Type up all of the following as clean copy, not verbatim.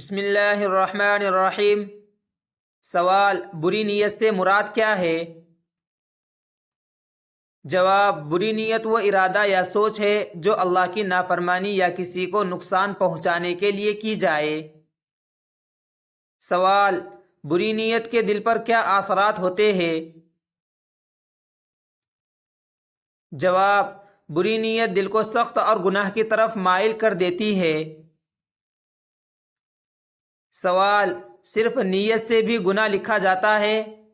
بسم اللہ الرحمن الرحیم۔ سوال، بری نیت سے مراد کیا ہے؟ جواب، بری نیت وہ ارادہ یا سوچ ہے جو اللہ کی نافرمانی یا کسی کو نقصان پہنچانے کے لیے کی جائے۔ سوال، بری نیت کے دل پر کیا اثرات ہوتے ہیں؟ جواب، بری نیت دل کو سخت اور گناہ کی طرف مائل کر دیتی ہے۔ سوال، صرف نیت سے بھی گناہ لکھا جاتا ہے؟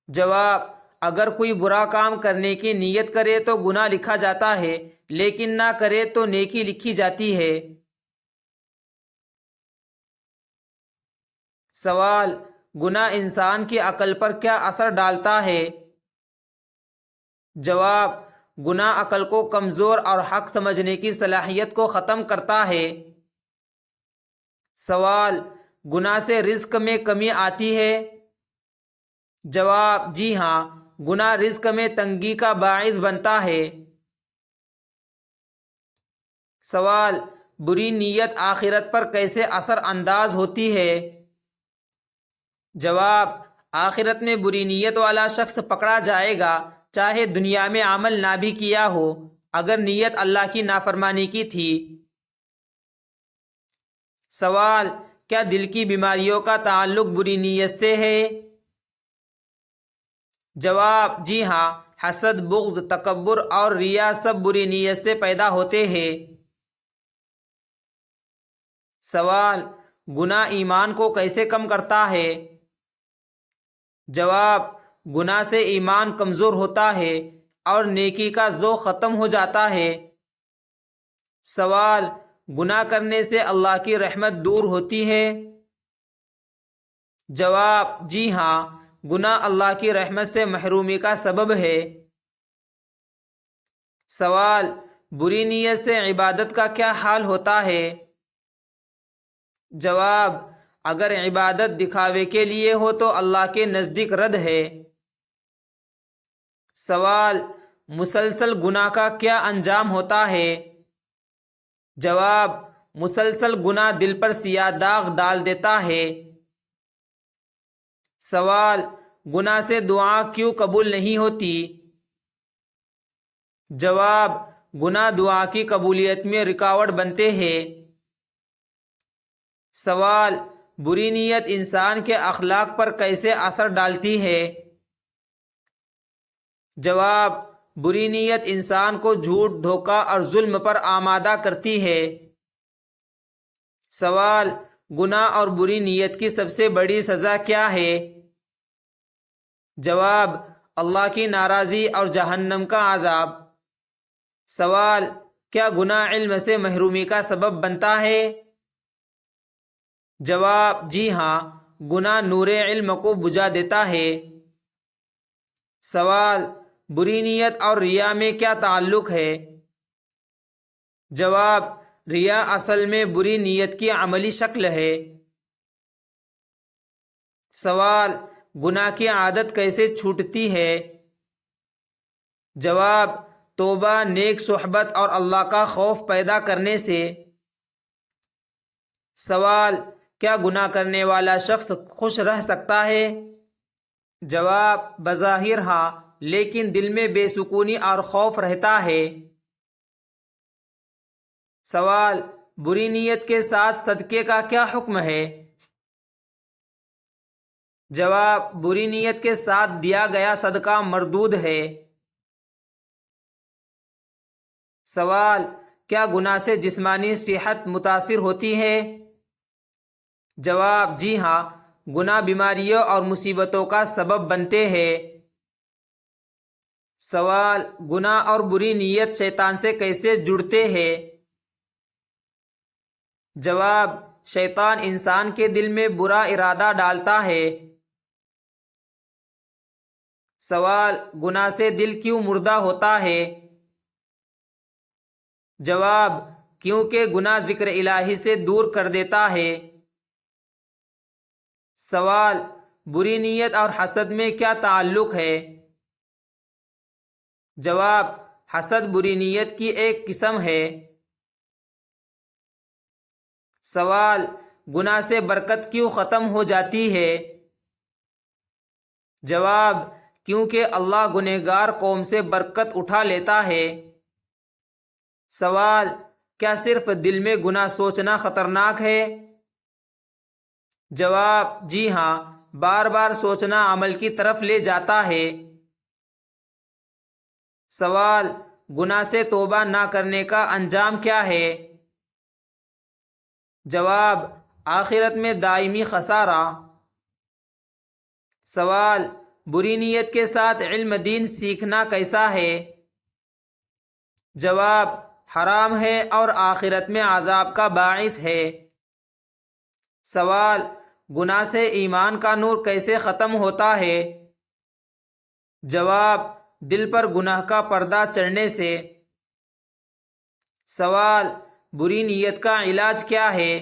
جواب، اگر کوئی برا کام کرنے کی نیت کرے تو گناہ لکھا جاتا ہے، لیکن نہ کرے تو نیکی لکھی جاتی ہے۔ سوال، گناہ انسان کی عقل پر کیا اثر ڈالتا ہے؟ جواب، گناہ عقل کو کمزور اور حق سمجھنے کی صلاحیت کو ختم کرتا ہے۔ سوال، گناہ سے رزق میں کمی آتی ہے؟ جواب، جی ہاں، گناہ رزق میں تنگی کا باعث بنتا ہے۔ سوال، بری نیت آخرت پر کیسے اثر انداز ہوتی ہے؟ جواب، آخرت میں بری نیت والا شخص پکڑا جائے گا، چاہے دنیا میں عمل نہ بھی کیا ہو، اگر نیت اللہ کی نافرمانی کی تھی۔ سوال، کیا دل کی بیماریوں کا تعلق بری نیت سے ہے؟ جواب، جی ہاں، حسد، بغض، تکبر اور ریا سب بری نیت سے پیدا ہوتے ہیں۔ سوال، گناہ ایمان کو کیسے کم کرتا ہے؟ جواب، گناہ سے ایمان کمزور ہوتا ہے اور نیکی کا ذوق ختم ہو جاتا ہے۔ سوال، گناہ کرنے سے اللہ کی رحمت دور ہوتی ہے؟ جواب، جی ہاں، گناہ اللہ کی رحمت سے محرومی کا سبب ہے۔ سوال، بری نیت سے عبادت کا کیا حال ہوتا ہے؟ جواب، اگر عبادت دکھاوے کے لیے ہو تو اللہ کے نزدیک رد ہے۔ سوال، مسلسل گناہ کا کیا انجام ہوتا ہے؟ جواب، مسلسل گناہ دل پر سیاہ داغ ڈال دیتا ہے۔ سوال، گناہ سے دعا کیوں قبول نہیں ہوتی؟ جواب، گناہ دعا کی قبولیت میں رکاوٹ بنتے ہیں۔ سوال، بری نیت انسان کے اخلاق پر کیسے اثر ڈالتی ہے؟ جواب، بری نیت انسان کو جھوٹ، دھوکہ اور ظلم پر آمادہ کرتی ہے۔ سوال، گناہ اور بری نیت کی سب سے بڑی سزا کیا ہے؟ جواب، اللہ کی ناراضی اور جہنم کا عذاب۔ سوال، کیا گناہ علم سے محرومی کا سبب بنتا ہے؟ جواب، جی ہاں، گناہ نور علم کو بجھا دیتا ہے۔ سوال، بری نیت اور ریا میں کیا تعلق ہے؟ جواب، ریا اصل میں بری نیت کی عملی شکل ہے۔ سوال، گناہ کی عادت کیسے چھوٹتی ہے؟ جواب، توبہ، نیک صحبت اور اللہ کا خوف پیدا کرنے سے۔ سوال، کیا گناہ کرنے والا شخص خوش رہ سکتا ہے؟ جواب، بظاہر ہاں، لیکن دل میں بے سکونی اور خوف رہتا ہے۔ سوال، بری نیت کے ساتھ صدقے کا کیا حکم ہے؟ جواب، بری نیت کے ساتھ دیا گیا صدقہ مردود ہے۔ سوال، کیا گناہ سے جسمانی صحت متاثر ہوتی ہے؟ جواب، جی ہاں، گناہ بیماریوں اور مصیبتوں کا سبب بنتے ہیں۔ سوال، گناہ اور بری نیت شیطان سے کیسے جڑتے ہیں؟ جواب، شیطان انسان کے دل میں برا ارادہ ڈالتا ہے۔ سوال، گناہ سے دل کیوں مردہ ہوتا ہے؟ جواب، کیونکہ گناہ ذکر الہی سے دور کر دیتا ہے۔ سوال، بری نیت اور حسد میں کیا تعلق ہے؟ جواب، حسد بری نیت کی ایک قسم ہے۔ سوال: گناہ سے برکت کیوں ختم ہو جاتی ہے؟ جواب: کیونکہ اللہ گنہگار قوم سے برکت اٹھا لیتا ہے۔ سوال: کیا صرف دل میں گناہ سوچنا خطرناک ہے؟ جواب: جی ہاں، بار بار سوچنا عمل کی طرف لے جاتا ہے۔ سوال: گناہ سے توبہ نہ کرنے کا انجام کیا ہے؟ جواب: آخرت میں دائمی خسارہ۔ سوال: بری نیت کے ساتھ علم دین سیکھنا کیسا ہے؟ جواب: حرام ہے اور آخرت میں عذاب کا باعث ہے۔ سوال: گناہ سے ایمان کا نور کیسے ختم ہوتا ہے؟ جواب: دل پر گناہ کا پردہ چڑھنے سے۔ سوال: بری نیت کا علاج کیا ہے؟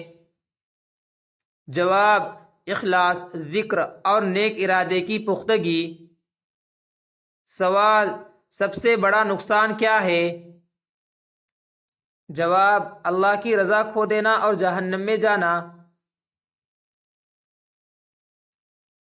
جواب: اخلاص، ذکر اور نیک ارادے کی پختگی۔ سوال: سب سے بڑا نقصان کیا ہے؟ جواب: اللہ کی رضا کھو دینا اور جہنم میں جانا۔